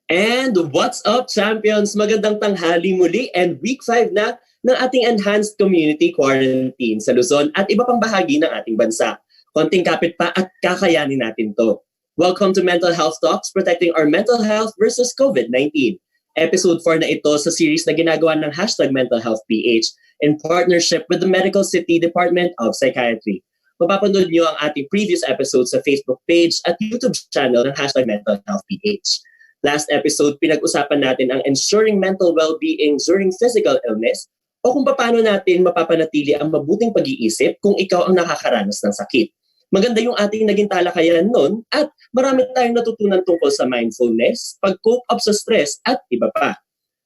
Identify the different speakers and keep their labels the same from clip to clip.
Speaker 1: And what's up, champions? Magandang tanghali muli and week 5 na ng ating enhanced community quarantine sa Luzon at iba pang bahagi ng ating bansa. Konting kapit pa at kakayanin natin to. Welcome to Mental Health Talks, Protecting Our Mental Health versus COVID-19. Episode 4 na ito sa series na ginagawa ng #MentalHealthPH in partnership with the Medical City Department of Psychiatry. Mapapanood nyo ang ating previous episodes sa Facebook page at YouTube channel ng #MentalHealthPH. Last episode, pinag-usapan natin ang ensuring mental well-being during physical illness o kung paano natin mapapanatili ang mabuting pag-iisip kung ikaw ang nakakaranas ng sakit. Maganda yung ating naging talakayan nun at marami tayong natutunan tungkol sa mindfulness, pag-cope up sa stress at iba pa.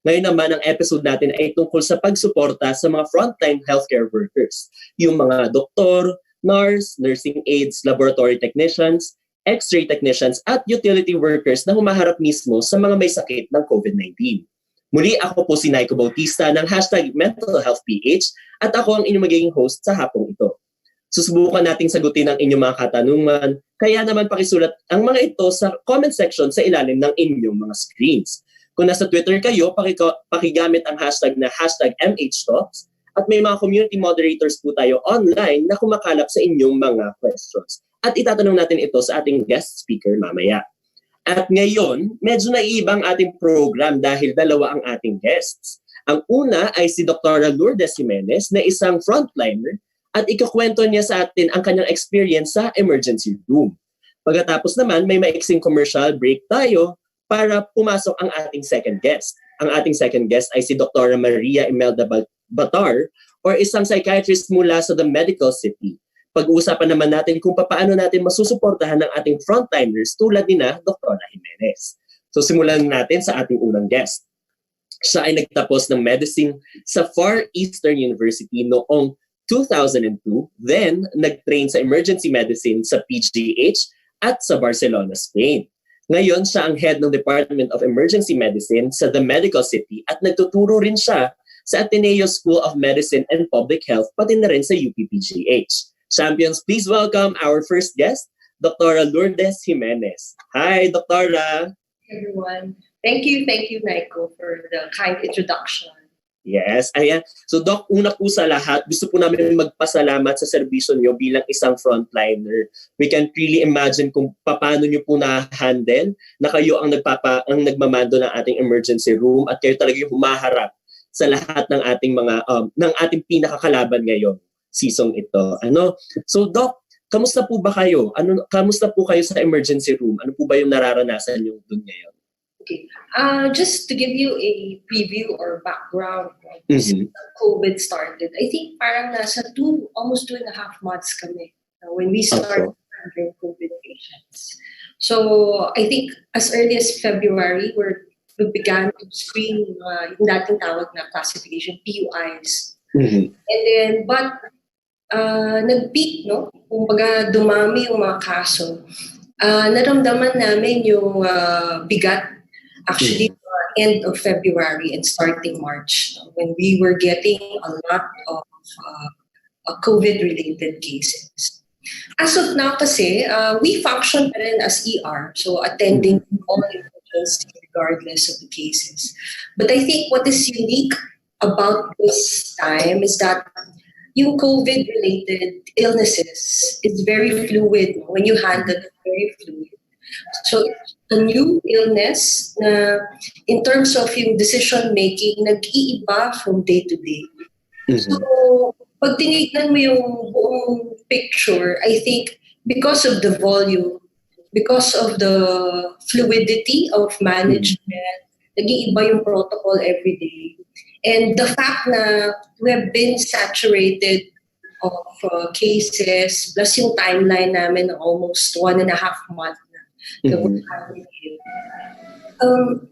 Speaker 1: Ngayon naman ang episode natin ay tungkol sa pagsuporta sa mga frontline healthcare workers, yung mga doktor, nurse, nursing aides, laboratory technicians, X-ray technicians at utility workers na humaharap mismo sa mga may sakit ng COVID-19. Muli ako po si Naiko Bautista ng #MentalHealthPH at ako ang inyong magiging host sa hapong ito. Susubukan nating sagutin ang inyong mga katanungan, kaya naman pakisulat ang mga ito sa comment section sa ilalim ng inyong mga screens. Kung nasa Twitter kayo, pakigamit ang hashtag na #MHTalks at may mga community moderators po tayo online na kumakalap sa inyong mga questions. At itatanong natin ito sa ating guest speaker mamaya. At ngayon, medyo naiibang ating program dahil dalawa ang ating guests. Ang una ay si Dr. Lourdes Jimenez na isang frontliner at ikukwento niya sa atin ang kanyang experience sa emergency room. Pagkatapos naman, may maiksing commercial break tayo para pumasok ang ating second guest. Ang ating second guest ay si Dr. Imelda Batar or isang psychiatrist mula sa the Medical City. Pag-uusapan naman natin kung paano natin masusuportahan ng ating frontliners tulad ni na Dr. Jimenez. So simulan natin sa ating unang guest. Siya ay nagtapos ng medicine sa Far Eastern University noong 2002, then nag-train sa emergency medicine sa PGH at sa Barcelona, Spain. Ngayon, siya ang head ng Department of Emergency Medicine sa The Medical City at nagtuturo rin siya sa Ateneo School of Medicine and Public Health pati na rin sa UPPGH. Champions, please welcome our first guest, Dr. Lourdes Jimenez. Hi, Dr.
Speaker 2: Everyone. Thank you, Naiko, for the kind introduction.
Speaker 1: Yes, ayan. So, Doc, una po sa lahat, gusto po namin magpasalamat sa serbisyo niyo bilang isang frontliner. We can really imagine kung paano niyo po na-handle na kayo ang nagmamando ng ating emergency room at kayo talaga yung humaharap sa lahat ng ating mga ng ating pinakakalaban ngayon. Season ito. So Doc, kamusta po ba kayo? Kamusta po kayo sa emergency room? Ano po ba yung nararanasan niyo doon ngayon?
Speaker 2: Okay. Just to give you a preview or background, since COVID started, I think parang nasa almost 2.5 months kami when we started handling COVID patients. So I think as early as February, we began to screen yung dating tawag na classification, PUIs. And then, but nag-peak, no? Kumbaga dumami yung mga kaso. Naramdaman namin yung bigat actually end of February and starting March, no? When we were getting a lot of COVID-related cases. As of now kasi, we function pa rin as ER, so attending all emergencies regardless of the cases. But I think what is unique about this time is that yung COVID-related illnesses is very fluid. When you handle it, very fluid. So it's a new illness na in terms of yung decision-making, nag-iiba from day to day. So pag tinignan mo yung buong picture, I think because of the volume, because of the fluidity of management, nag-iiba yung protocol every day. And the fact na we have been saturated of cases, plus yung timeline namin na almost 1.5 months na we're having it.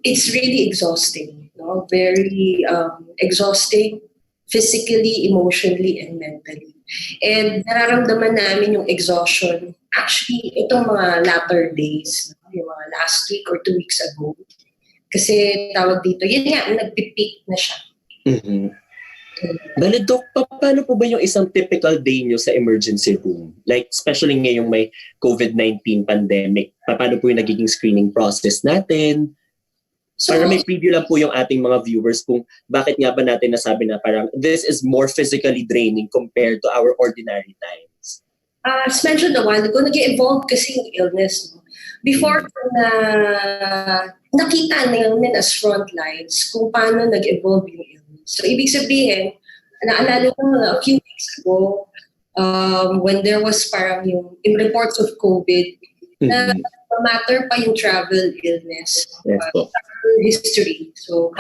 Speaker 2: It's really exhausting, no? Very exhausting physically, emotionally, and mentally. And nararamdaman namin yung exhaustion actually itong mga latter days, no? Yung mga last week or 2 weeks ago. Kasi tawag dito, yun nga, nagpipeak na siya.
Speaker 1: Bale, Doc, paano po ba yung isang typical day nyo sa emergency room? Like, especially ngayong may COVID-19 pandemic, paano po yung nagiging screening process natin?
Speaker 2: So,
Speaker 1: Para may preview lang po yung ating mga viewers kung bakit nga ba natin nasabi na parang this is more physically draining compared to our ordinary times.
Speaker 2: as mentioned a while ago, nag-evolve kasi yung illness. No? Before na nakita namin as frontlines kung paano nag-evolve yung illness. So, ibig sabihin, naalala ko na a few weeks ago, when there was parang yung reports of COVID, na matter pa yung travel illness, travel history. So,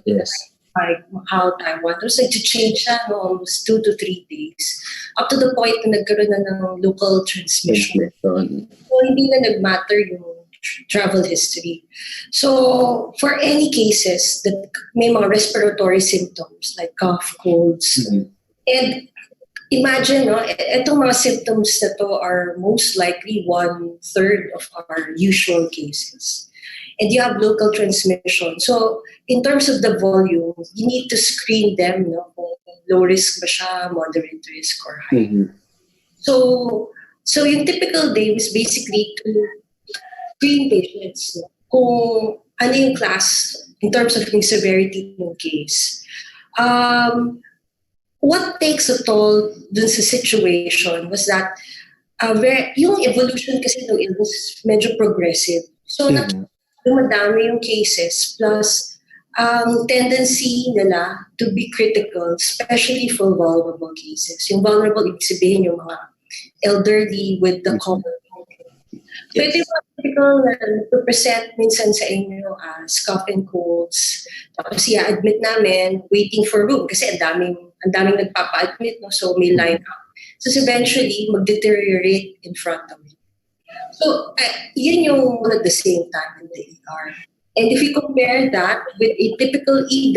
Speaker 1: yes.
Speaker 2: like Macau, Taiwan, there's like to change siya no, almost 2 to 3 days. Up to the point na nagkaroon na ng local transmission. So, hindi na nag-matter yung travel history. So, for any cases that may mga respiratory symptoms like cough, colds, and imagine, no, itong mga symptoms na to are most likely 1/3 of our usual cases. And you have local transmission. So, in terms of the volume, you need to screen them, no, kung low risk ba siya, moderate risk, or high. So yung typical day is basically to screen patients, no, kung ano yung class in terms of yung severity ng case. What takes a toll dun sa situation was that yung evolution kasi ng illness medyo progressive. So, dumadami yung cases plus tendency nila to be critical, especially for vulnerable cases. Yung vulnerable, ibig sabihin yung mga elderly with the common pwede mga typical na to present minsan sa inyo as cough and colds. Tapos i-admit namin, waiting for room kasi ang daming nagpapa-admit, no? So may line up. So eventually, mag-deteriorate in front of you. So yun yung at the same time in the ER. And if you compare that with a typical ED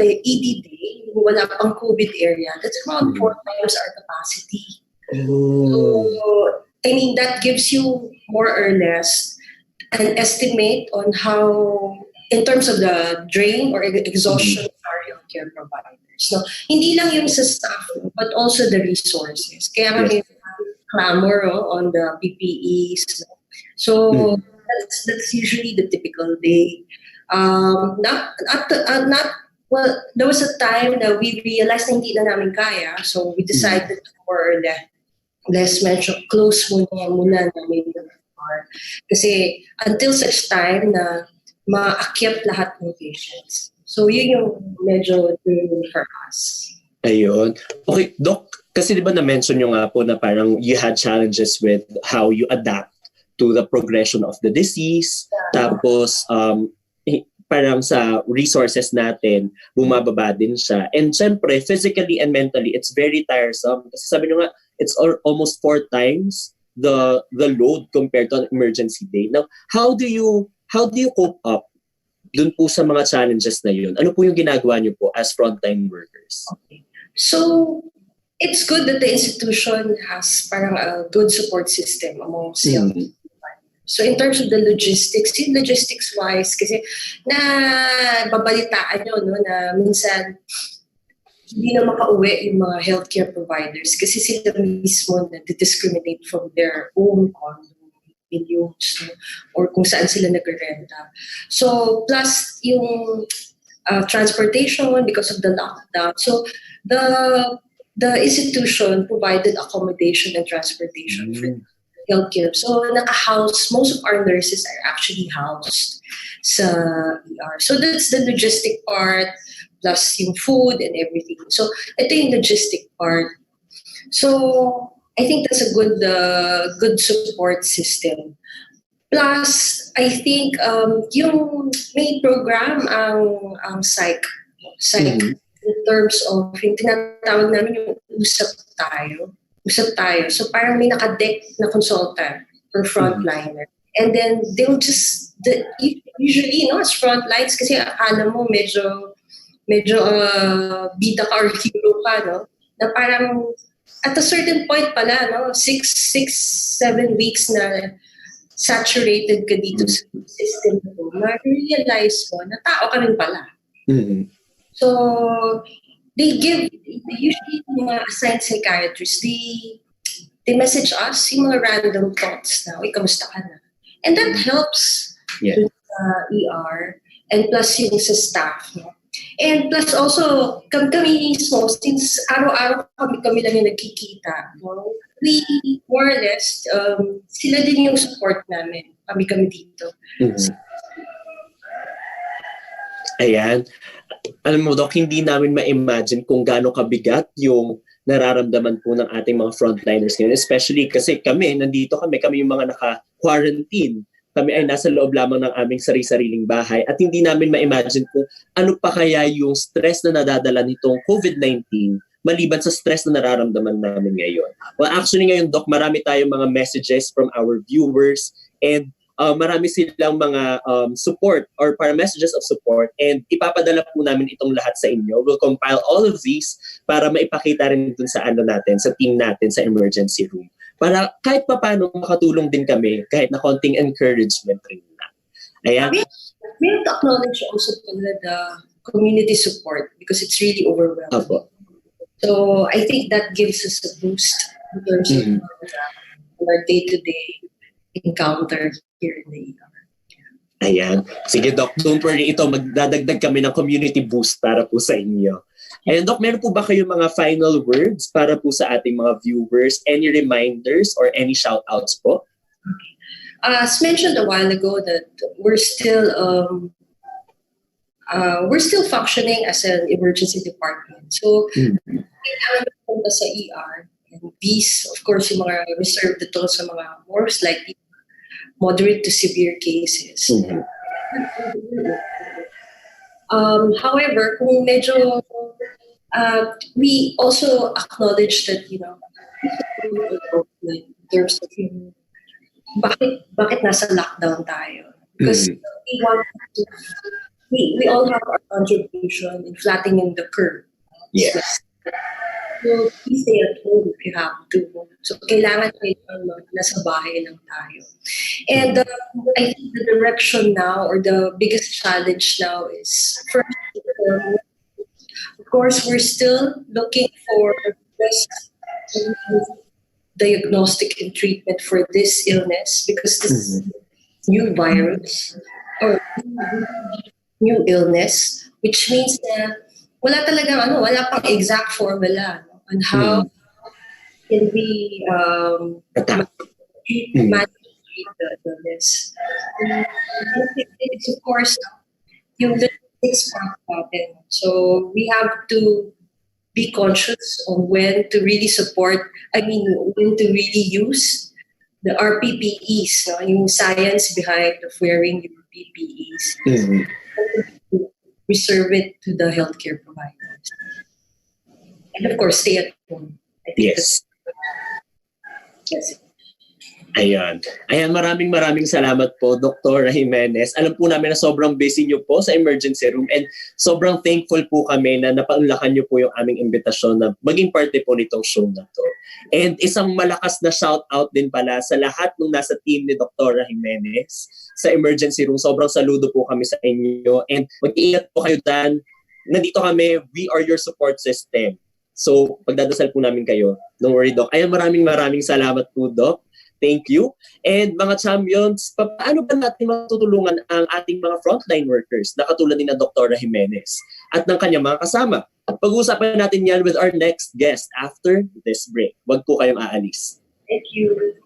Speaker 2: day, yung wala pang COVID area, that's around 4 times our capacity. So, I mean, that gives you more or less an estimate on how, in terms of the drain or exhaustion of our healthcare providers. So, hindi lang yung sa staff, but also the resources. Kaya may clamor on the PPEs. No? So, that's usually the typical day. Well, there was a time that we realized na hindi na namin kaya. So, we decided to more or less medyo close muna namin yung ER. Kasi until such time na maakyat lahat ng patients. So yun yung medyo training for us.
Speaker 1: Ayun. Okay, Doc, kasi di ba na-mention nyo nga po na parang you had challenges with how you adapt to the progression of the disease. Tapos parang sa resources natin, bumababa din siya. And syempre, physically and mentally, it's very tiresome. Kasi sabi nyo nga, it's almost 4 times the load compared to an emergency day. Now, how do you cope up dun po sa mga challenges na yun? Ano po yung ginagawa nyo po as frontline workers?
Speaker 2: Okay. So, it's good that the institution has parang a good support system among CLP. So in terms of the logistics, yung logistics-wise, kasi babalitaan nyo, no, na minsan hindi na makauwi yung mga healthcare providers kasi sila mismo na-discriminate from their own condominiums, no, or kung saan sila nag-renta. So plus yung transportation because of the lockdown. So the institution provided accommodation and transportation for healthcare. So naka-house, most of our nurses are actually housed sa ER. So that's the logistic part, plus yung food and everything. So ito yung logistic part. So I think that's a good support system. Plus, I think yung may program ang Psyche in terms of yung tinatawag namin yung usap tayo. So parang may naka-deck na consultant for Frontliner. And then they'll just, usually, as Frontlines, kasi akala mo medyo bida ka or hero ka, no? Na parang at a certain point pala, no? 6-7 weeks na saturated ka dito sa system mo, ma-realize mo na tao ka rin pala. So, they usually mga assigned psychiatrists, they message us yung mga random thoughts na, kamusta ka na? And that helps with ER. and plus yung sa staff. No? And plus also, kami mismo, since araw-araw kami lang yung nagkikita, no? We more or less, sila din yung support namin. Kami dito.
Speaker 1: Mm-hmm. Ayan. Alam mo, Doc, hindi namin ma-imagine kung gaano kabigat yung nararamdaman po ng ating mga frontliners ngayon. Especially kasi kami yung mga naka-quarantine. Kami ay nasa loob lamang ng aming sari-sariling bahay at hindi namin ma-imagine kung ano pa kaya yung stress na nadadala nitong COVID-19 maliban sa stress na nararamdaman namin ngayon. Well, actually ngayon, Doc, marami tayong mga messages from our viewers and marami silang mga support or para messages of support and ipapadala po namin itong lahat sa inyo. We'll compile all of these para maipakita rin dun sa sa team natin sa emergency room. Para kahit paano makatulong din kami kahit na konting encouragement rin na. Ayan.
Speaker 2: We have to acknowledge also the community support because it's really overwhelming.
Speaker 1: Apo.
Speaker 2: So I think that gives us a boost in terms of our day-to-day encounter here in the ER.
Speaker 1: Ayan. Sige, Doc, don't worry. Ito, magdadagdag kami ng community boost para po sa inyo. And Doc, meron po ba kayong mga final words para po sa ating mga viewers? Any reminders or any shout-outs po?
Speaker 2: Okay. As mentioned a while ago that we're still functioning as an emergency department. So, kailangan punta sa ER. And these, of course, yung mga reserved ito sa mga most likely moderate to severe cases. However, kung medyo we also acknowledge that, in terms of bakit nasa lockdown tayo? Because we all have our contribution in flattening the curve.
Speaker 1: Yes.
Speaker 2: So, please stay at home if you have to. So, kailangan nasa bahay lang tayo. And I think the direction now or the biggest challenge now is first, of course, we're still looking for best diagnostic and treatment for this illness because this is new virus or new illness, which means that wala pang exact formula on how can we manage the illness. It's of course yung logistics part natin. So we have to be conscious on when to really when to really use our PPEs, yung science behind of wearing your PPEs. Reserve it to the healthcare providers. And of course, stay at home.
Speaker 1: Yes. Ayan. Maraming salamat po, Dr. Jimenez. Alam po namin na sobrang busy niyo po sa emergency room and sobrang thankful po kami na napaunlakan niyo po yung aming imbitasyon na maging parte po nitong show na to. And isang malakas na shout out din pala sa lahat ng nasa team ni Dr. Jimenez sa emergency room. Sobrang saludo po kami sa inyo and mag-iingat po kayo dyan. Nandito kami, we are your support system. So, pagdadasal po namin kayo. Don't worry, Doc. Maraming salamat po, Doc. Thank you. And mga champions, paano ba natin matutulungan ang ating mga frontline workers na katulad ni na Dr. Jimenez at ng kanyang mga kasama? Pag-uusapan natin yan with our next guest after this break. Huwag po kayong aalis.
Speaker 2: Thank you.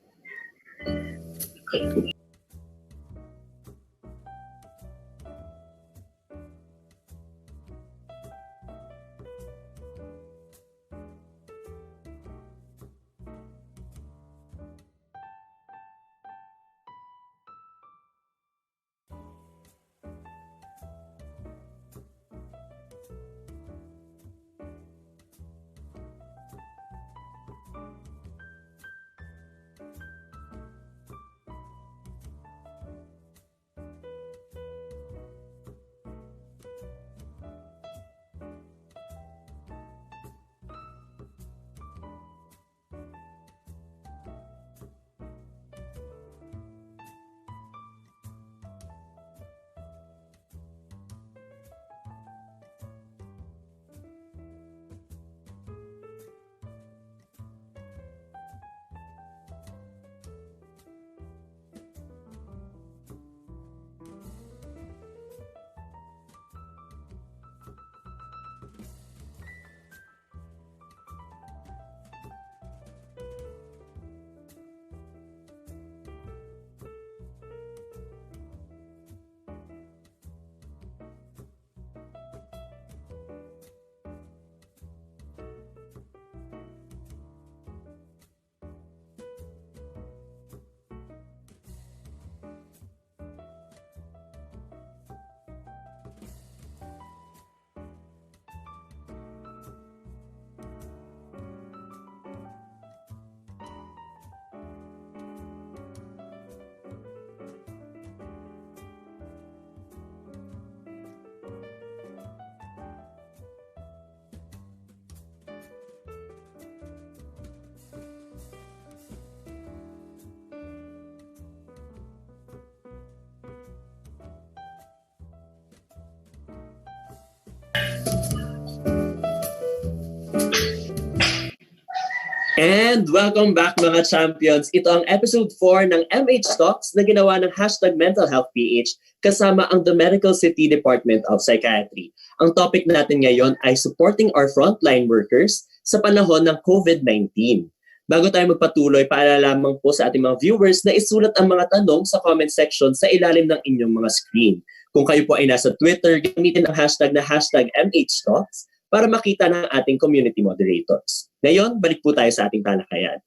Speaker 1: And welcome back mga champions. Ito ang episode 4 ng MH Talks na ginawa ng #MentalHealthPH kasama ang The Medical City Department of Psychiatry. Ang topic natin ngayon ay supporting our frontline workers sa panahon ng COVID-19. Bago tayo magpatuloy, paalala lamang po sa ating mga viewers na isulat ang mga tanong sa comment section sa ilalim ng inyong mga screen. Kung kayo po ay nasa Twitter, gamitin ang hashtag na #MHTalks para makita ng ating community moderators. Ngayon, balik po tayo sa ating talakayan.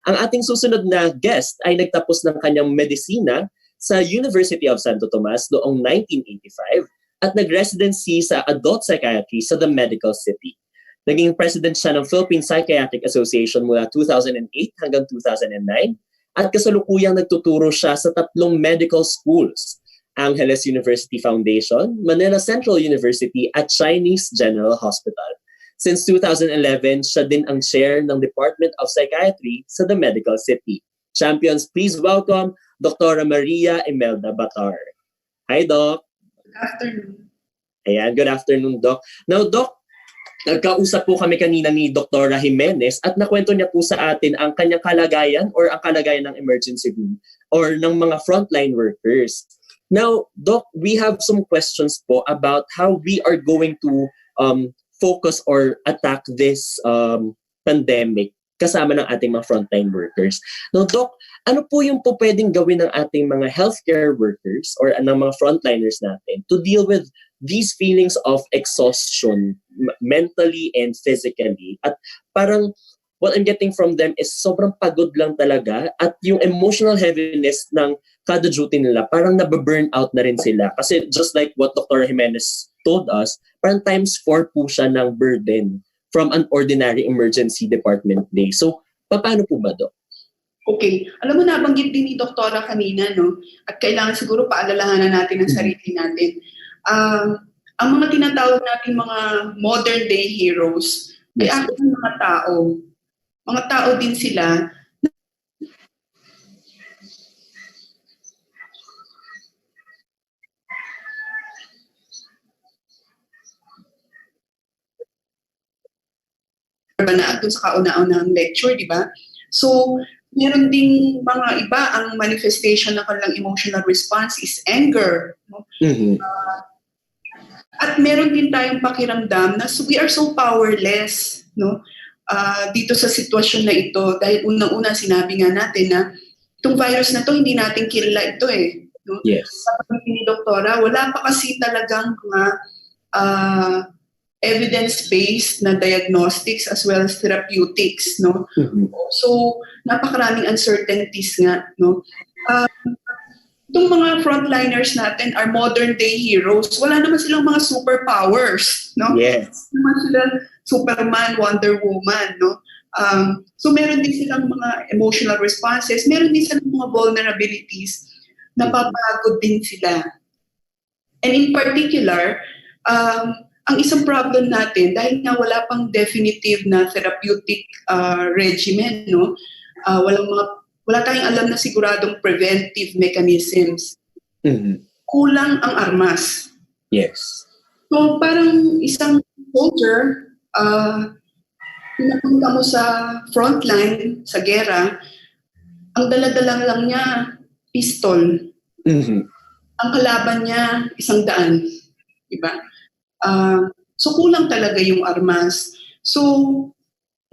Speaker 1: Ang ating susunod na guest ay nagtapos ng kanyang medisina sa University of Santo Tomas noong 1985 at nag-residency sa adult psychiatry sa The Medical City. Naging president siya ng Philippine Psychiatric Association mula 2008 hanggang 2009 at kasalukuyang nagtuturo siya sa 3 medical schools: Angeles University Foundation, Manila Central University at Chinese General Hospital. Since 2011, siya din ang chair ng Department of Psychiatry sa The Medical City. Champions, please welcome Dr. Maria Imelda Batar. Hi, Doc.
Speaker 2: Good afternoon.
Speaker 1: Ayan, good afternoon, Doc. Now, Doc, nagkausap po kami kanina ni Dr. Jimenez at nakwento niya po sa atin ang kanyang kalagayan or ang kalagayan ng emergency room or ng mga frontline workers. Now, Doc, we have some questions po about how we are going to focus or attack this pandemic kasama ng ating mga frontline workers. Now, Doc, ano po yung po pwedeng gawin ng ating mga healthcare workers or ng mga frontliners natin to deal with these feelings of exhaustion mentally and physically? At parang what I'm getting from them is sobrang pagod lang talaga at yung emotional heaviness ng kada duty nila, parang nababurn out na rin sila. Kasi just like what Dr. Jimenez told us, parang times 4 po siya ng burden from an ordinary emergency department day. So, paano po ba, Doc?
Speaker 3: Okay. Alam mo, nabanggit din ni Doktora kanina, no? At kailangan siguro paalalahanan natin ang sarili natin. Ang mga tinatawag natin mga modern day heroes ay actually mga tao. Mga tao din sila. Na doon sa kauna-unahang lecture, di ba? So, meron ding mga iba, ang manifestation ng kanilang emotional response is anger. No?
Speaker 1: Mm-hmm.
Speaker 3: At meron din tayong pakiramdam na we are so powerless, no? Dito sa sitwasyon na ito, dahil unang-una sinabi nga natin na itong virus na to hindi natin kilala ito eh. No?
Speaker 1: Yes.
Speaker 3: Sabi ni Doktora, wala pa kasi talagang mga evidence-based na diagnostics as well as therapeutics, no?
Speaker 1: Mm-hmm.
Speaker 3: So, napakaraming uncertainties nga, no? Itong mga frontliners natin are modern day heroes. Wala naman silang mga superpowers, no?
Speaker 1: Yes.
Speaker 3: Wala naman silang Superman, Wonder Woman, no? So, meron din silang mga emotional responses. Meron din silang mga vulnerabilities. Napapagod din sila. And in particular, ang isang problem natin, dahil nga wala pang definitive na therapeutic regimen, no? Wala tayong alam na siguradong preventive mechanisms.
Speaker 1: Mm-hmm.
Speaker 3: Kulang ang armas.
Speaker 1: Yes.
Speaker 3: So parang isang soldier, pinapunta mo sa frontline, sa gera, ang dala-dala lang niya, pistol.
Speaker 1: Mm-hmm.
Speaker 3: Ang kalaban niya, 100. Diba? So kulang talaga yung armas. So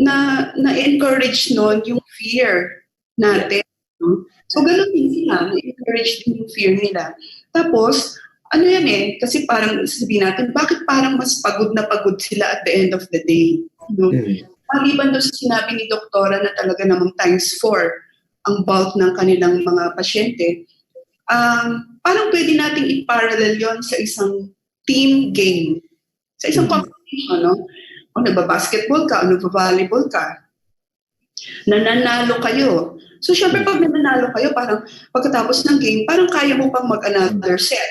Speaker 3: na-encourage nun yung fear natin. No? So ganun din sila, na-encourage din yung fear nila. Tapos, ano yan eh, kasi parang sabihin natin, bakit parang mas pagod na pagod sila at the end of the day? No? Maliban doon sa sinabi ni Doktora na talaga namang times 4 ang bulk ng kanilang mga pasyente, parang pwede nating i-parallel yon sa isang team game. Sa isang competition, no? O nagba-basketball ka, o nagba-volleyball ka. Nananalo kayo. So, syempre, pag nananalo kayo, parang pagkatapos ng game, parang kaya mo pang mag-another set.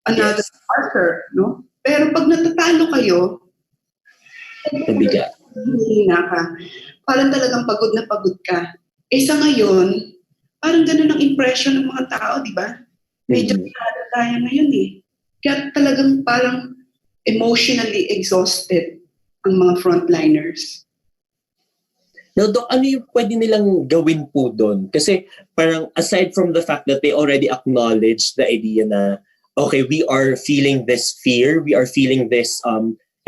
Speaker 3: Another quarter, no? Pero pag natatalo kayo,
Speaker 1: Mabigat.
Speaker 3: hindi na ka. Parang talagang pagod na pagod ka. Sa ngayon, parang ganun ang impression ng mga tao, di ba? Medyo tayo ngayon eh. Kaya talagang parang emotionally exhausted ang mga frontliners.
Speaker 1: Now, Doc, ano yung pwede nilang gawin po doon? Kasi parang aside from the fact that they already acknowledge the idea na, okay, we are feeling this fear, we are feeling this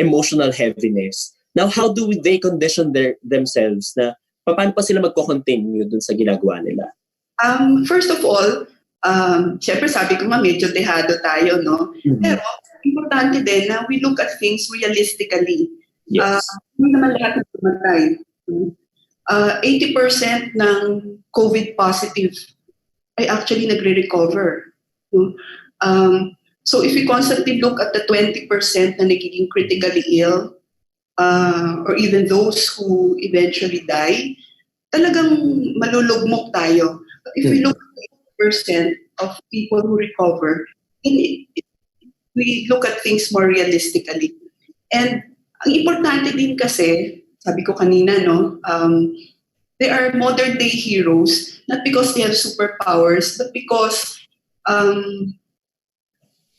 Speaker 1: emotional heaviness. Now, how do they condition themselves na paano pa sila magko-continue doon sa ginagawa nila?
Speaker 3: First of all, syempre sabi ko nga medyo dehado tayo, no? Mm-hmm. Pero importante din na we look at things realistically.
Speaker 1: Yes.
Speaker 3: Hindi naman lahat ng tumatay. 80% ng COVID positive ay actually nagre-recover. So if we constantly look at the 20% na nagiging critically ill, or even those who eventually die, talagang malulugmok tayo. But if we look at 80% of people who recover, we look at things more realistically. And ang importante din kasi, sabi ko kanina, no, they are modern day heroes, not because they have superpowers, but because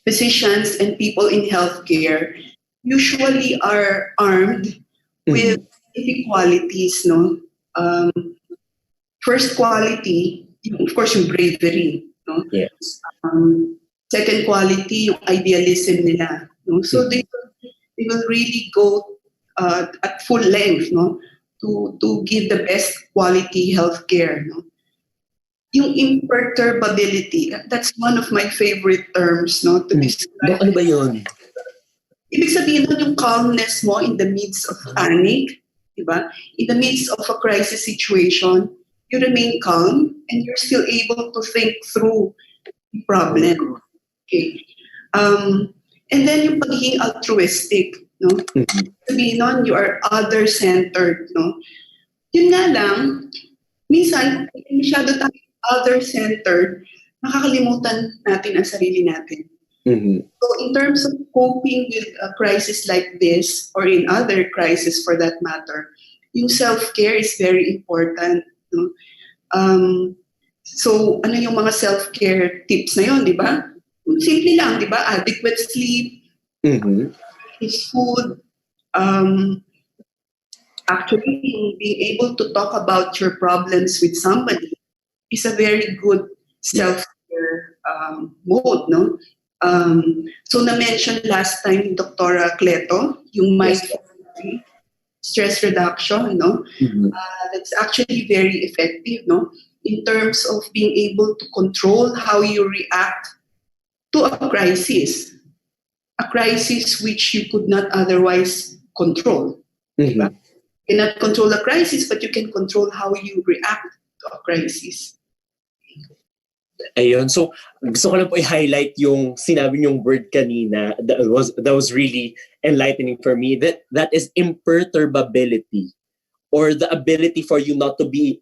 Speaker 3: physicians and people in healthcare usually are armed with inequalities, no? First quality, of course, yung bravery, no?
Speaker 1: Yes.
Speaker 3: Second quality, yung idealism nila, no? So they will really go at full length, no, to give the best quality healthcare, no. Yung imperturbability, that's one of my favorite terms, no, to describe.
Speaker 1: Ano ba yun?
Speaker 3: Ibig sabihin nun yung calmness mo in the midst of panic, diba? In the midst of a crisis situation, you remain calm and you're still able to think through the problem. Okay. And then yung pagiging altruistic, no? Sabihin nun, you are other-centered, no? Yun nga lang, minsan, masyado tayo other-centered, nakakalimutan natin ang sarili natin. So in terms of coping with a crisis like this, or in other crises for that matter, yung self-care is very important, no? So ano yung mga self-care tips na yun, di ba? Simple lang, di ba? Adequate sleep, is food, actually being able to talk about your problems with somebody is a very good self-care mode, no? So na-mention last time ni Dr. Cleto, yung mindfulness, stress reduction, no? That's actually very effective, no? In terms of being able to control how you react to a crisis which you could not otherwise control. Diba? You cannot control a crisis, but you can control how you react to a crisis.
Speaker 1: Ayun. So, gusto ko lang po i-highlight yung sinabi niyong word kanina that was really enlightening for me. That is imperturbability, or the ability for you not to be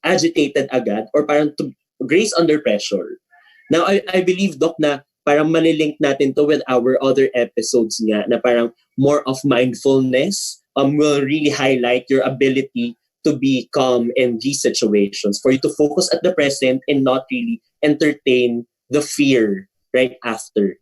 Speaker 1: agitated agad or parang to grace under pressure. Now, I believe, Doc, na parang malilink natin to with our other episodes nga na parang more of mindfulness will really highlight your ability to be calm in these situations, for you to focus at the present and not really entertain the fear right after.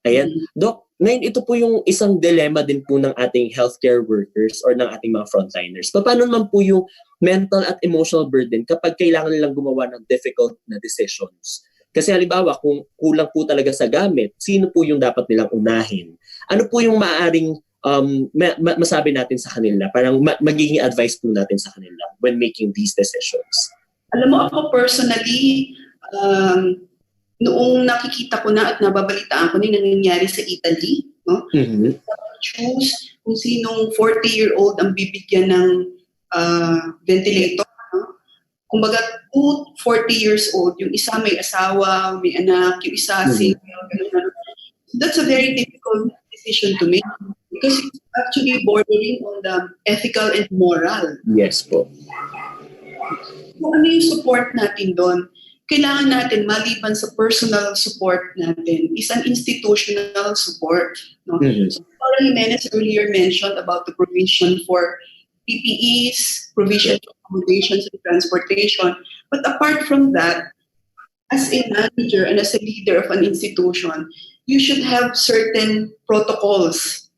Speaker 1: Ayan. Doc, ngayon ito po yung isang dilemma din po ng ating healthcare workers or ng ating mga frontliners. Paano naman po yung mental at emotional burden kapag kailangan nilang gumawa ng difficult na decisions? Kasi halimbawa, kung kulang po talaga sa gamit, sino po yung dapat nilang unahin? Ano po yung maaaring masabi natin sa kanila? Parang magiging advice po natin sa kanila when making these decisions.
Speaker 3: Alam mo, ako personally, noong nakikita ko na at nababalitaan ko na nangyayari sa Italy, no? Choose kung sinong 40-year-old ang bibigyan ng ventilator. No? Kumbaga, 40 years old, yung isa may asawa, may anak, yung isa single, ganun. That's a very difficult decision to make because it's actually bordering on the ethical and moral.
Speaker 1: Yes po.
Speaker 3: Kung ano yung support natin doon, kailangan natin, maliban sa personal support natin, is an institutional support. No? So, Lourdes Jimenez earlier mentioned about the provision for PPEs, provision for accommodations and transportation. But apart from that, as a manager and as a leader of an institution, you should have certain protocols,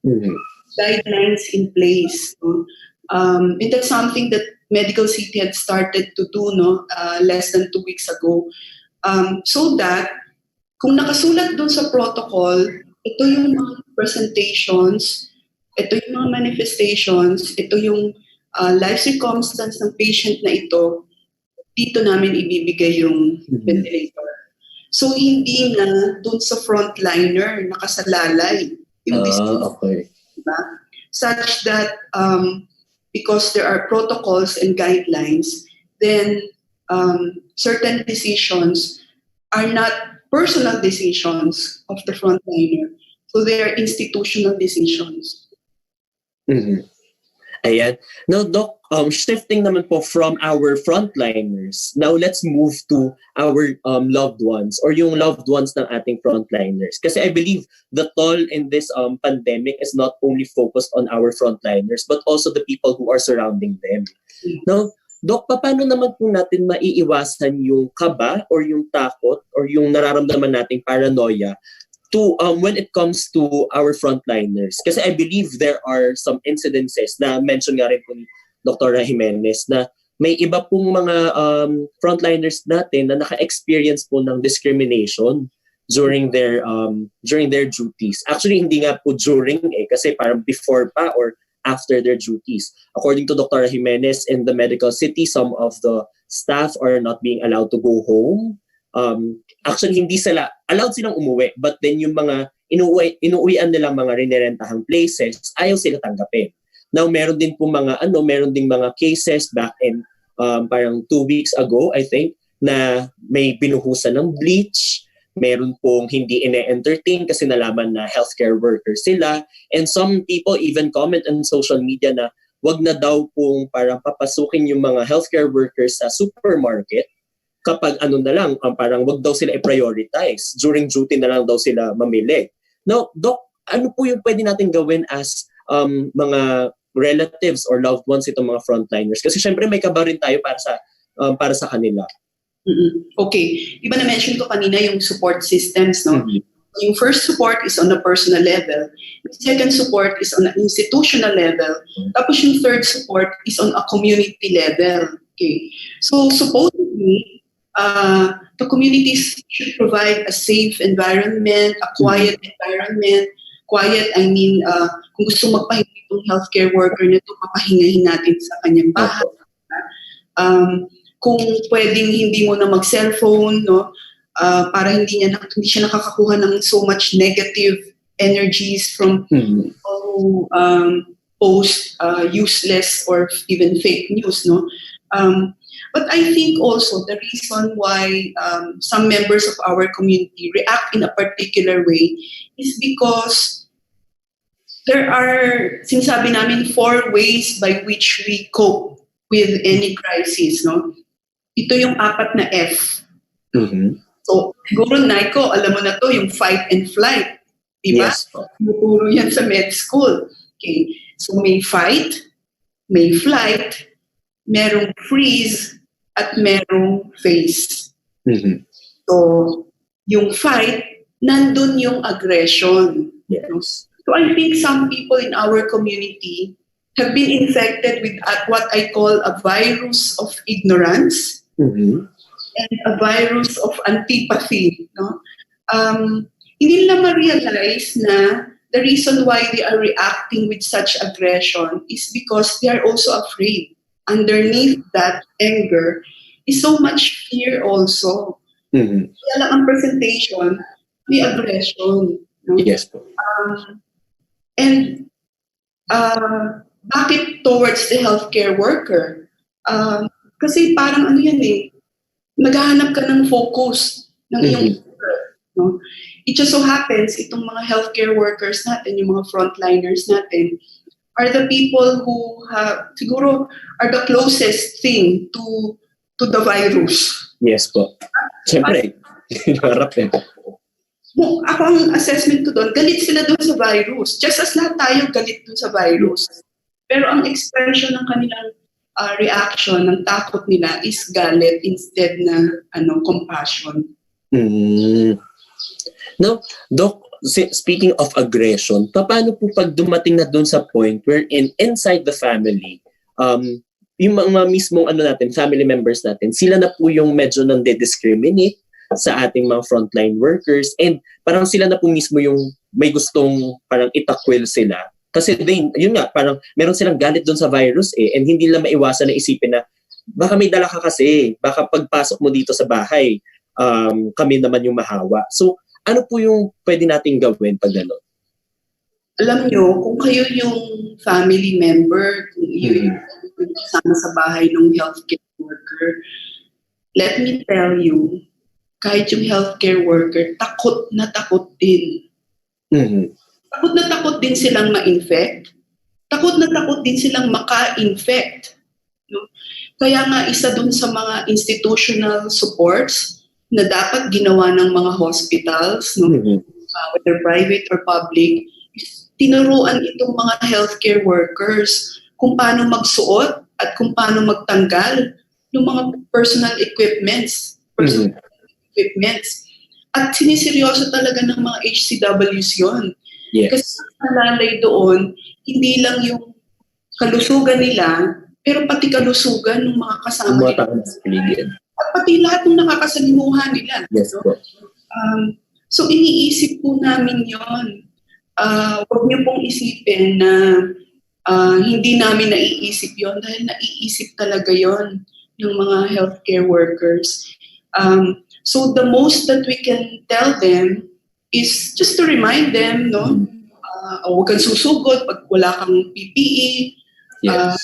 Speaker 3: guidelines in place. No? And that's something that Medical City had started to do less than 2 weeks ago. So that kung nakasulat dun sa protocol, ito yung mga presentations, ito yung mga manifestations, ito yung life circumstance ng patient na ito, dito namin ibibigay yung ventilator. So hindi na dun sa frontliner nakasalalay yung disease.
Speaker 1: Okay.
Speaker 3: Diba? Such that because there are protocols and guidelines, then certain decisions are not personal decisions of the frontliner. So they are institutional decisions.
Speaker 1: Mm-hmm. Ayan. Now, Doc, shifting naman po from our frontliners, now let's move to our loved ones or yung loved ones ng ating frontliners. Kasi I believe the toll in this pandemic is not only focused on our frontliners but also the people who are surrounding them. Now, Doc, paano naman po natin maiiwasan yung kaba or yung takot or yung nararamdaman nating paranoia to when it comes to our frontliners? Kasi I believe there are some incidences na mention nga rin po ni Dr. Jimenez na may iba pong mga frontliners natin na naka-experience po ng discrimination during their duties. Actually, hindi nga po during kasi parang before pa or after their duties. According to Dr. Jimenez, in the medical city, some of the staff are not being allowed to go home. Actually, hindi sila, allowed silang umuwi, but then yung mga inuwian nilang mga rinirentahang places, ayaw sila tanggapin. Now, meron din po meron ding mga cases back in parang 2 weeks ago, I think, na may binuhusan ng bleach, meron pong hindi ine-entertain kasi nalaman na healthcare workers sila, and some people even comment on social media na wag na daw pong parang papasukin yung mga healthcare workers sa supermarket kapag parang wag daw sila i-prioritize. During duty na lang daw sila mamili. Now, Doc, ano po yung pwede natin gawin as mga relatives or loved ones itong mga frontliners? Kasi syempre may kaba rin tayo para sa kanila.
Speaker 3: Okay. Diba na-mention ko kanina yung support systems, no? Yung first support is on a personal level. The second support is on an institutional level. Tapos yung third support is on a community level. Okay. So supposedly, the communities should provide a safe environment, a quiet environment. Quiet, I mean, kung gusto magpahinga itong healthcare worker nito, papahingahin natin sa kanyang bahay. Kung pwedeng hindi mo na mag-cellphone, no, para hindi siya nakakakuha ng so much negative energies from people who post useless or even fake news, no. But I think also the reason why some members of our community react in a particular way is because there are, sinasabi namin, 4 ways by which we cope with any crisis, no? Ito yung 4 na F. So, siguro, Naiko, alam mo na to, yung fight and flight. Diba?
Speaker 1: Yes.
Speaker 3: Puro yan sa med school. Okay. So, may fight, may flight, merong freeze, at merong face. So, yung fight, nandun yung aggression.
Speaker 1: Yes.
Speaker 3: So I think some people in our community have been infected with what I call a virus of ignorance and a virus of antipathy. No? Hindi nila ma-realize na the reason why they are reacting with such aggression is because they are also afraid. Underneath that anger is so much fear also. Kaya lang ang presentation, may aggression. No?
Speaker 1: Yes.
Speaker 3: And bakit towards the healthcare worker? Kasi parang naghahanap ka ng focus ng iyong worker. No? It just so happens, itong mga healthcare workers natin, yung mga frontliners natin, are the people who siguro are the closest thing to the virus.
Speaker 1: Yes po. Siyempre, harap
Speaker 3: Ako ang assessment ko doon, galit sila doon sa virus. Just as lahat tayo galit doon sa virus. Pero ang expression ng kanilang reaction, ng takot nila is galit instead na compassion.
Speaker 1: Now, Doc, speaking of aggression, paano po pag dumating na doon sa point wherein inside the family, yung mga mismong family members natin, sila na po yung medyo nang de-discriminate sa ating mga frontline workers, and parang sila na po mismo yung may gustong parang itakwil sila. Kasi yun nga, parang meron silang galit doon sa virus and hindi lang maiwasan na isipin na baka may dala ka kasi, baka pagpasok mo dito sa bahay, kami naman yung mahawa. So, ano po yung pwede nating gawin pag gano'n?
Speaker 3: Alam nyo, kung kayo yung family member, kung yung kasama sa bahay ng healthcare worker, let me tell you, kahit yung healthcare worker, takot na takot din.
Speaker 1: Mm-hmm.
Speaker 3: Takot na takot din silang ma-infect. Takot na takot din silang maka-infect. No? Kaya nga isa dun sa mga institutional supports na dapat ginawa ng mga hospitals, no? Whether private or public, tinuruan itong mga healthcare workers kung paano magsuot at kung paano magtanggal ng mga personal equipments. At siniseryoso talaga ng mga HCWs yun.
Speaker 1: Yes.
Speaker 3: Kasi nalalay doon, hindi lang yung kalusugan nila, pero pati kalusugan ng mga kasama nila. At pati lahat ng nakakasalimuha nila.
Speaker 1: Yes,
Speaker 3: no? So iniisip po namin yun. Huwag niyo pong isipin na hindi namin naiisip yon, dahil naiisip talaga yon ng mga healthcare workers. So the most that we can tell them is just to remind them, no? Huwag kang susugod pag wala kang PPE.
Speaker 1: Yes.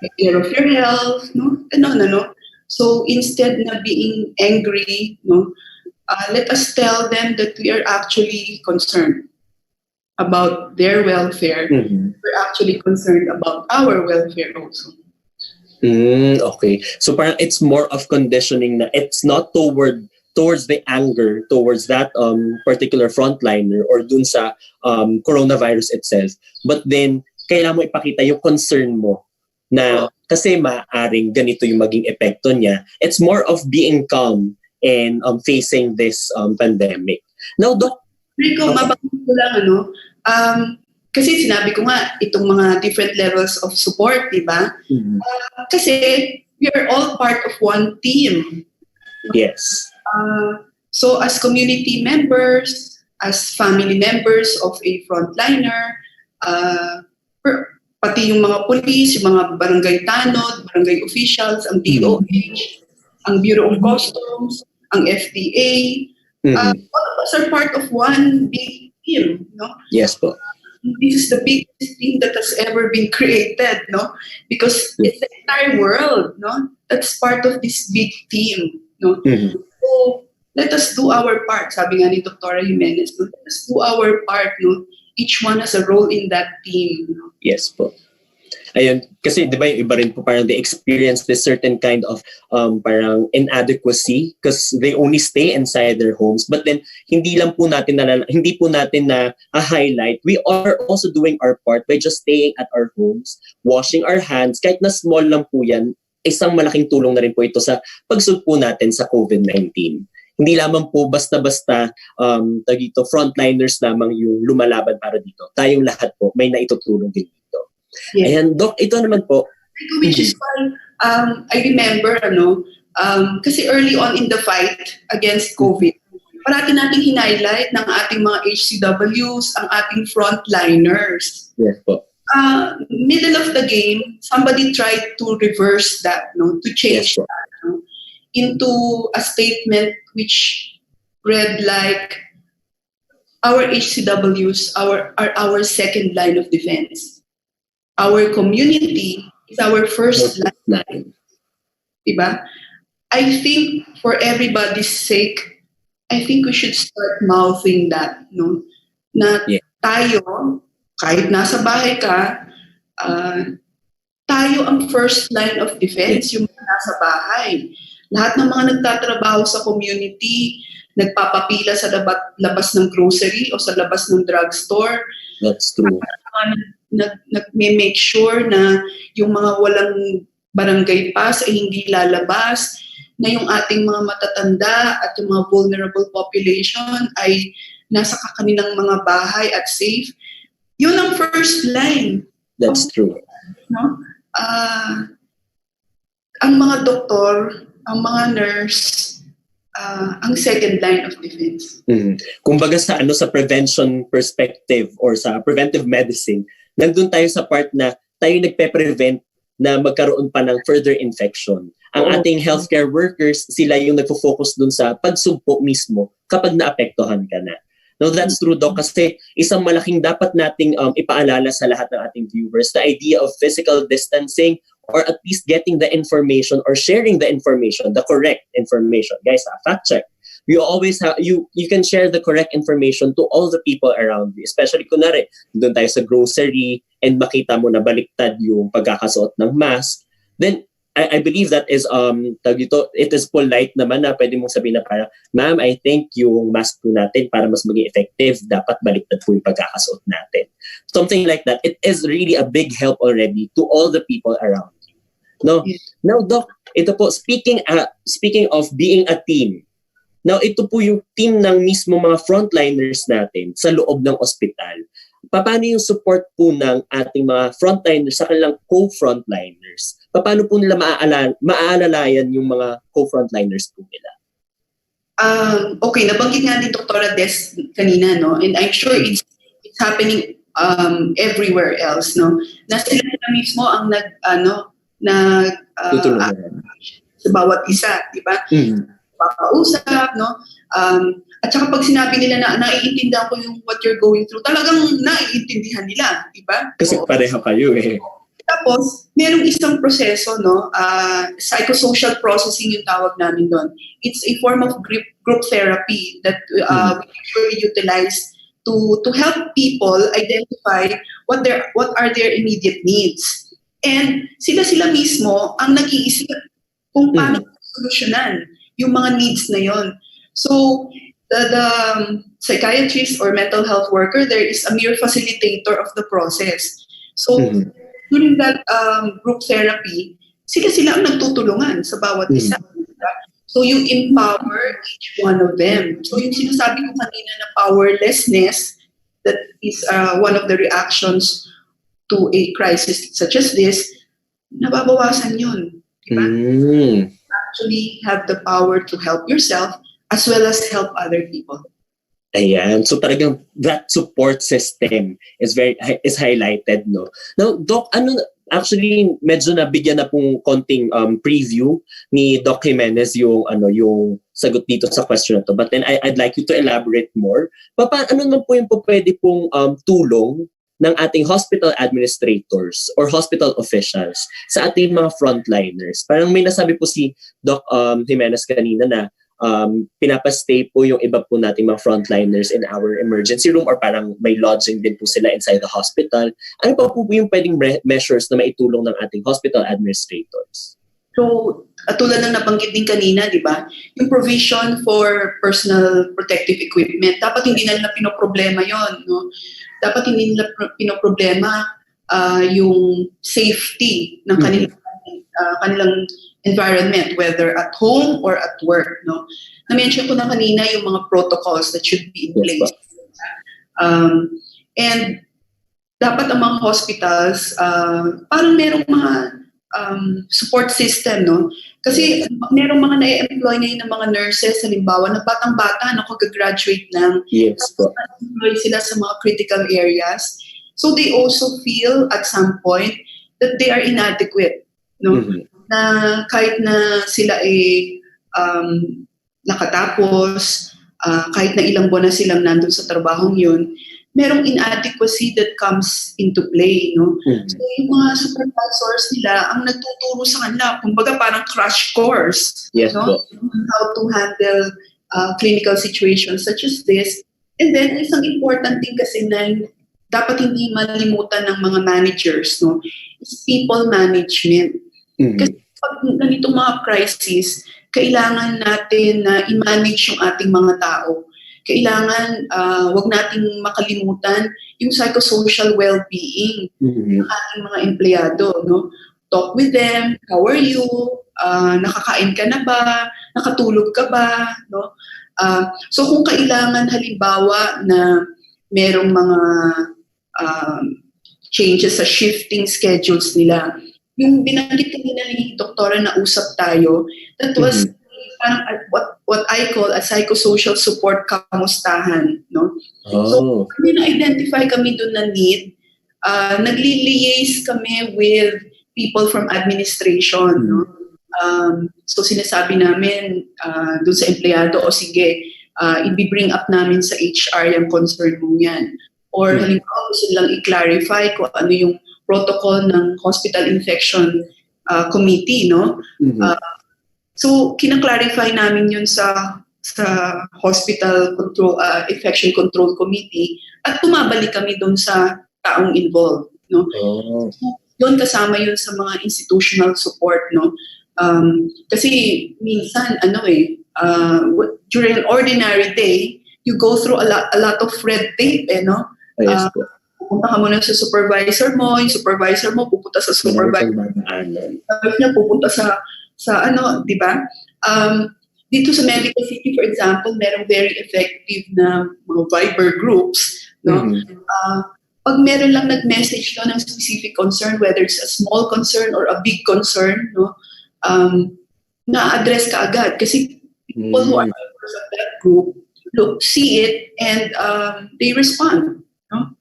Speaker 3: Take care of your health, no? Ano. So instead na being angry, no? Let us tell them that we are actually concerned about their welfare. We're actually concerned about our welfare also.
Speaker 1: Okay. So parang it's more of conditioning na it's not towards the anger towards that particular frontliner or dun sa coronavirus itself. But then, kailangan mo ipakita yung concern mo na kasi maaaring ganito yung maging epekto niya. It's more of being calm and facing this pandemic. Now, Doc,
Speaker 3: Rico, mabangin ko lang, kasi sinabi ko nga, itong mga different levels of support, di ba? Kasi we are all part of one team.
Speaker 1: Yes.
Speaker 3: So as community members, as family members of a frontliner, pati yung mga police, yung mga barangay tanod, barangay officials, ang DOH, ang Bureau of Customs, ang FDA, all of us are part of one big team, no?
Speaker 1: Yes po.
Speaker 3: This is the biggest team that has ever been created, no? Because it's the entire world, no? That's part of this big team, no? So let us do our part. Sabi nga ni Dr. Jimenez, no? Let us do our part, no? Each one has a role in that team. No?
Speaker 1: Yes po. Ayun, kasi di ba yung iba rin po parang they experience this certain kind of parang inadequacy because they only stay inside their homes. But then hindi po natin na highlight. We are also doing our part by just staying at our homes, washing our hands. Kahit na small lang po yan, isang malaking tulong na rin po ito sa pagsugpo natin sa COVID-19. Hindi lamang po basta-basta frontliners lamang yung lumalaban para dito. Tayong lahat po may naitutulong din dito. Yes. Ayan, Doc, ito naman po.
Speaker 3: Which is why I remember, kasi early on in the fight against COVID, parati nating hinighlight ng ating mga HCWs, ang ating frontliners.
Speaker 1: Yes po.
Speaker 3: Middle of the game, somebody tried to reverse that, to change that into a statement which read like, our HCWs are our second line of defense. Our community is our first line. Diba? I think for everybody's sake, I think we should start mouthing that, no? Na tayo, kahit nasa bahay ka, tayo ang first line of defense, yung nasa bahay. Lahat ng mga nagtatrabaho sa community, nagpapapila sa labas ng grocery o sa labas ng drugstore.
Speaker 1: That's true.
Speaker 3: Nag-make sure na yung mga walang barangay pass ay hindi lalabas, na yung ating mga matatanda at yung mga vulnerable population ay nasa kanilang mga bahay at safe. Yun ang first line.
Speaker 1: That's true.
Speaker 3: No? ang mga doktor, ang mga nurse, ang second line of defense.
Speaker 1: Kumbaga sa prevention perspective or sa preventive medicine, nandun tayo sa part na tayo nagpe-prevent na magkaroon pa ng further infection. Ang ating healthcare workers, sila yung nagfo-focus dun sa pagsugpo mismo kapag naapektuhan ka na. No, that's true, Doc, kasi isang malaking dapat nating ipaalala sa lahat ng ating viewers, the idea of physical distancing or at least getting the information or sharing the information, the correct information. Guys, fact check. You always have, you can share the correct information to all the people around you. Especially kunwari, doon tayo sa grocery and makita mo na baliktad yung pagkakasuot ng mask. Then, I believe that is, it is polite naman na pwede mong sabihin na parang, ma'am, I think yung mask po natin para mas maging effective, dapat baliktad po yung pagkakasuot natin. Something like that. It is really a big help already to all the people around you. No? Now, Doc, ito po, speaking of being a team, now, ito po yung team ng mismo mga frontliners natin sa loob ng ospital. Paano yung support po ng ating mga frontliners sa kanilang co-frontliners? Paano po nila maaalalayan yung mga co-frontliners po nila?
Speaker 3: Okay, nabanggit nga din Dr. Des kanina, no? And I'm sure it's happening everywhere else, no? Na sila mismo ang sa bawat isa, di ba? Pakausap, no? At saka pag sinabi nila na naiintindihan ko yung what you're going through, talagang naiintindihan nila, di ba?
Speaker 1: Kasi pareho kayo eh.
Speaker 3: Tapos, merong isang proseso, no? Psychosocial processing yung tawag namin doon. It's a form of group therapy that we usually utilize to help people identify what are their immediate needs. And sila mismo ang nag-iisip kung paano solusyonan yung mga needs na yon. So, the psychiatrist or mental health worker, there is a mere facilitator of the process. So, during that group therapy, sila ang nagtutulungan sa bawat isa. So, you empower each one of them. So, yung sinasabi ko kanina na powerlessness, that is one of the reactions to a crisis such as this, nababawasan yun. Diba? Actually have the power to help yourself as well as help other people.
Speaker 1: Ayan. So talagang that support system is highlighted, no? Now, Doc, actually medyo nabigyan na pong konting preview ni Doc Jimenez yung sagot dito sa question na to. But then I'd like you to elaborate more. Ano naman po yung pwede pong tulong ng ating hospital administrators or hospital officials sa ating mga frontliners? Parang may nasabi po si Doc Jimenez kanina na pinapastay po yung iba po nating mga frontliners in our emergency room or parang may lodging din po sila inside the hospital. Ano pa po yung pwedeng measures na maitulong ng ating hospital administrators?
Speaker 3: So, tulad ng nabanggit din kanina, di ba? Yung provision for personal protective equipment, dapat hindi na nila pinoproblema yon, no? Dapat hindi nila pinoproblema yung safety ng kanilang environment, whether at home or at work, no? Na-mention ko na kanina yung mga protocols that should be in place. And dapat ang mga hospitals, parang merong mga support system, no? Kasi merong mga na-employ ngayon ng mga nurses, halimbawa, na batang-bata, kag-graduate ng, na-employ sila sa mga critical areas. So they also feel at some point that they are inadequate, no? Na kahit na sila ay nakatapos, kahit na ilang buwan na silang nandun sa trabahong yun, merong inadequacy that comes into play, no? So yung mga supervisors nila ang nagtuturo sa kanila, kumbaga parang crash course, no? How to handle clinical situations such as this. And then isang important thing kasi na dapat hindi malimutan ng mga managers, no, is people management. Kasi pag ganitong mga crisis, kailangan natin na i-manage yung ating mga tao. Kailangan wag nating makalimutan yung psychosocial well-being ng ating mga empleyado, no? Talk with them, how are you? Nakakain ka na ba? Nakatulog ka ba? No? So kung kailangan halimbawa na merong mga changes sa shifting schedules nila, yung binanggit kanina ni Doktora na usap tayo, that was parang what I call a psychosocial support kamustahan, no? So, na-identify kami doon na need. Nagli-liaise kami with people from administration, no? So sinasabi namin doon sa empleyado, o sige, i-bring up namin sa HR yung concern mo yan. Or halimbawa gusto nilang i-clarify kung ano yung protocol ng hospital infection committee, no? So kina-clarify namin yun sa hospital control infection control committee at tumabalik kami doon sa taong involved, no? So, doon kasama yun sa mga institutional support, no? Kasi minsan during an ordinary day you go through a lot of red tape, no? Pupunta ka muna sa supervisor mo, yung supervisor mo pupunta sa supervisor, niya pupunta sa di ba? Dito sa Medical City, for example, merong very effective na mga Viber groups, no? Pag meron lang nag-message ng specific concern, whether it's a small concern or a big concern, no? Na-address ka agad kasi people who are members of that group see it and they respond, no?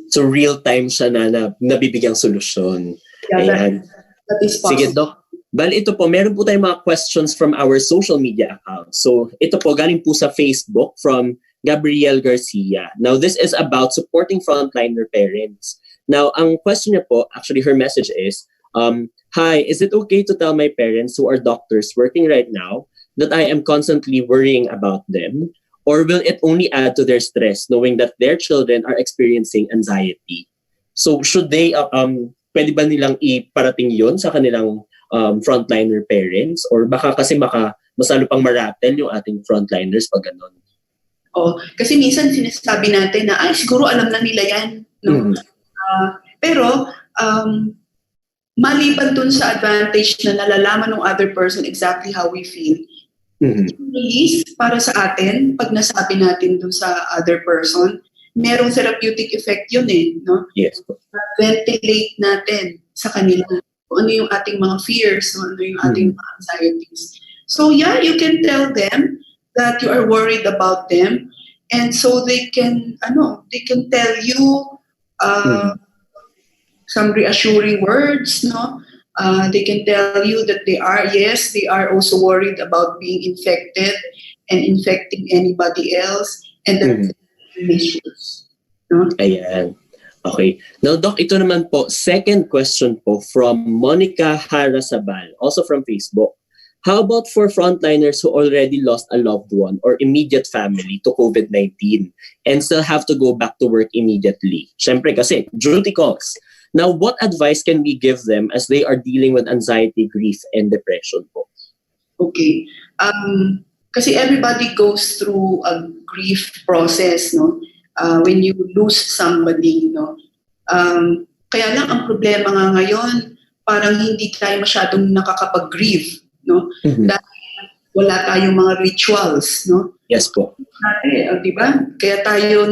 Speaker 1: So real-time siya na nabibigyang solusyon.
Speaker 3: Yeah, that is possible.
Speaker 1: Sige, Doc. Bali, ito po, meron po tayong mga questions from our social media accounts. So ito po, galing po sa Facebook from Gabriel Garcia. Now, this is about supporting frontliner parents. Now, ang question niya po, actually her message is, hi, is it okay to tell my parents who are doctors working right now that I am constantly worrying about them? Or will it only add to their stress knowing that their children are experiencing anxiety? So should they, pwede ba nilang iparating yun sa kanilang frontliner parents? Or baka kasi masalo pang maratel yung ating frontliners pag ganun?
Speaker 3: Kasi minsan sinasabi natin na, siguro alam na nila yan. No? Pero, maliban dun sa advantage na nalalaman ng other person exactly how we feel, release para sa atin, pag nasabi natin dun sa other person, merong therapeutic effect yun no?
Speaker 1: Yes.
Speaker 3: Ventilate natin sa kanila kung ano yung ating mga fears, ano yung ating mga anxieties. So yeah, you can tell them that you are worried about them, and so they can tell you some reassuring words, no? They can tell you that they are also worried about being infected and infecting anybody else, and that issues. No?
Speaker 1: Ayan. Okay. Now, Doc, ito naman po, second question po from Monica Harasabal, also from Facebook. How about for frontliners who already lost a loved one or immediate family to COVID-19 and still have to go back to work immediately? Siyempre kasi, duty calls. Now, what advice can we give them as they are dealing with anxiety, grief, and depression po?
Speaker 3: Okay. Kasi everybody goes through a grief process, no? When you lose somebody, no? Kaya lang ang problema nga ngayon, parang hindi tayo masyadong nakakapag-grieve, no? Dahil wala tayong mga rituals, no?
Speaker 1: Yes po.
Speaker 3: Di ba? Kaya tayo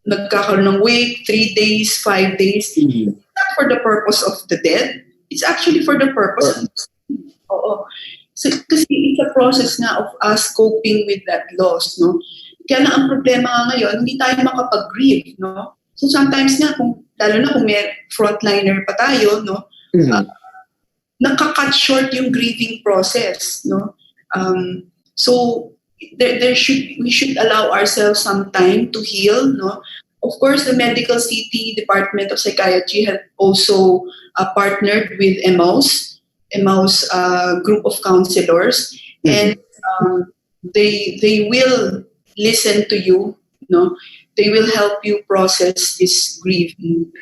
Speaker 3: nagkakaroon ng wake, 3 days, 5 days. Not for the purpose of the dead. It's actually for the purpose of So, kasi it's a process nga of us coping with that loss, no? Kaya na ang problema nga ngayon, hindi tayo makapag-grieve, no? So sometimes nga, lalo na kung may frontliner pa tayo, no? Nakakat short yung grieving process, no? So we should allow ourselves some time to heal, no? Of course, the Medical City Department of Psychiatry have also partnered with Emmaus group of counselors, and they will listen to you, no? They will help you process this grieving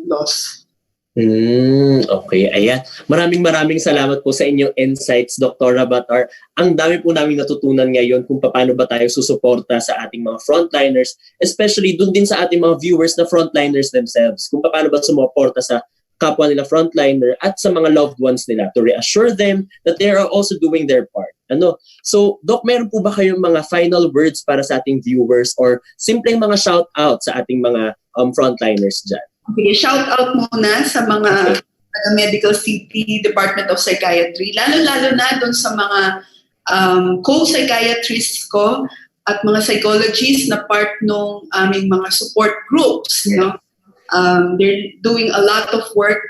Speaker 3: loss.
Speaker 1: Okay, ayan. Maraming salamat po sa inyong insights, Dr. Batar. Ang dami po namin natutunan ngayon kung paano ba tayo susuporta sa ating mga frontliners, especially dun din sa ating mga viewers na frontliners themselves, kung paano ba sumuporta sa kapwa nila frontliner at sa mga loved ones nila to reassure them that they are also doing their part. So, Doc, meron po ba kayong mga final words para sa ating viewers or simpleng mga shout-out sa ating mga frontliners dyan?
Speaker 3: Okay, shout out muna sa mga the Medical City Department of Psychiatry, lalo-lalo na doon sa mga co-psychiatrists ko at mga psychologists na part ng aming mga support groups. They're doing a lot of work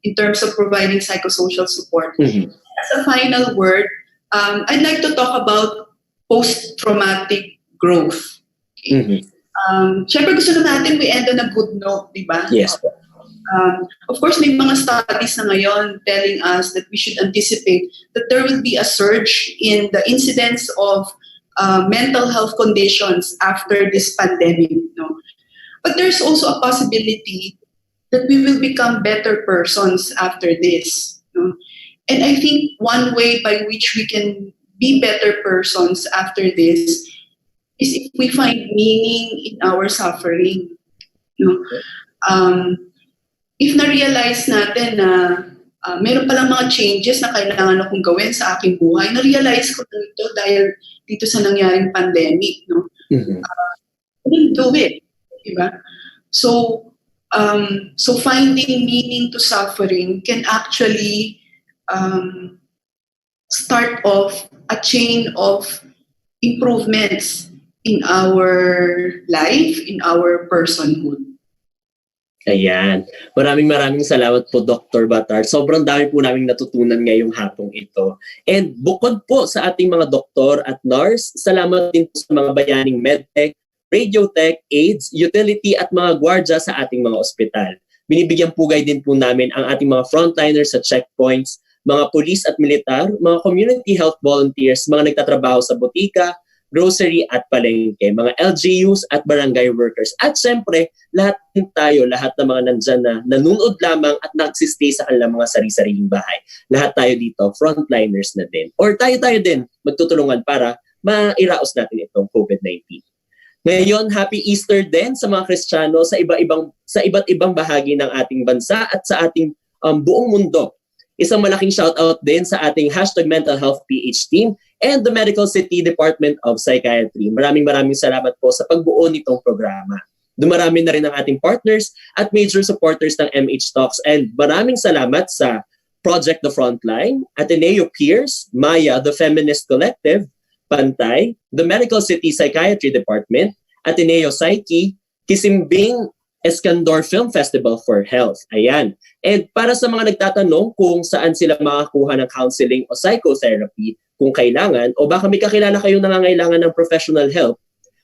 Speaker 3: in terms of providing psychosocial support. As a final word, I'd like to talk about post-traumatic growth. Siyempre gusto na natin we end on a good note, di ba?
Speaker 1: Yes.
Speaker 3: Of course, may mga studies na ngayon telling us that we should anticipate that there will be a surge in the incidence of mental health conditions after this pandemic. But there's also a possibility that we will become better persons after this. And I think one way by which we can be better persons after this is if we find meaning in our suffering. If na-realize natin na meron palang mga changes na kailangan akong gawin sa aking buhay, na-realize ko na ito dahil dito sa nangyaring pandemic. I didn't do it. Diba? So finding meaning to suffering can actually start off a chain of improvements in our life, in our personhood.
Speaker 1: Ayan. Maraming salamat po, Dr. Batar. Sobrang dami po naming natutunan ngayong hapong ito. And bukod po sa ating mga doktor at nurse, salamat din po sa mga bayaning medtech, radiotech, aides, utility at mga gwardya sa ating mga ospital. Binibigyan pugay din po namin ang ating mga frontliners sa checkpoints, mga pulis at militar, mga community health volunteers, mga nagtatrabaho sa botika, grocery at palengke, mga LGUs at barangay workers. At syempre, lahat din tayo, lahat ng mga nandyan na nanonood lamang at nagsistay sa kanilang mga sari-sariling bahay. Lahat tayo dito, frontliners na din. Or tayo din, magtutulungan para mairaos natin itong COVID-19. Ngayon, Happy Easter din sa mga Kristiyano sa iba't ibang bahagi ng ating bansa at sa ating buong mundo. Isang malaking shoutout din sa ating #MentalHealthPH team and the Medical City Department of Psychiatry. Maraming salamat po sa pagbuo nitong programa. Dumarami na rin ang ating partners at major supporters ng MH Talks, and maraming salamat sa Project The Frontline, Ateneo Peers, Maya, the Feminist Collective, Pantay, the Medical City Psychiatry Department, Ateneo Psyche, Quisumbing-Escandor Film Festival for Health. Ayan. And para sa mga nagtatanong kung saan sila makakuha ng counseling o psychotherapy kung kailangan, o baka may kakilala kayong nangangailangan ng professional help,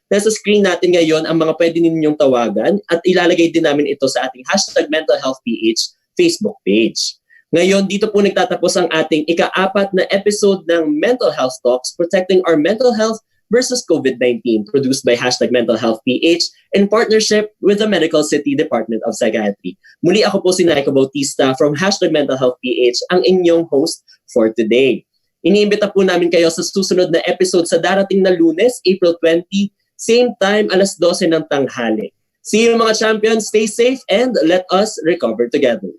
Speaker 1: nasa screen natin ngayon ang mga pwede ninyong tawagan at ilalagay din namin ito sa ating #MentalHealthPH Facebook page. Ngayon, dito po nagtatapos ang ating ika-4 na episode ng Mental Health Talks, Protecting Our Mental Health versus COVID-19, produced by #MentalHealthPH in partnership with the Medical City Department of Psychiatry. Muli ako po si Naiko Bautista from #MentalHealthPH, ang inyong host for today. Iniimbita po namin kayo sa susunod na episode sa darating na Lunes, April 20, same time, 12:00 ng tanghali. See you mga champions, stay safe, and let us recover together.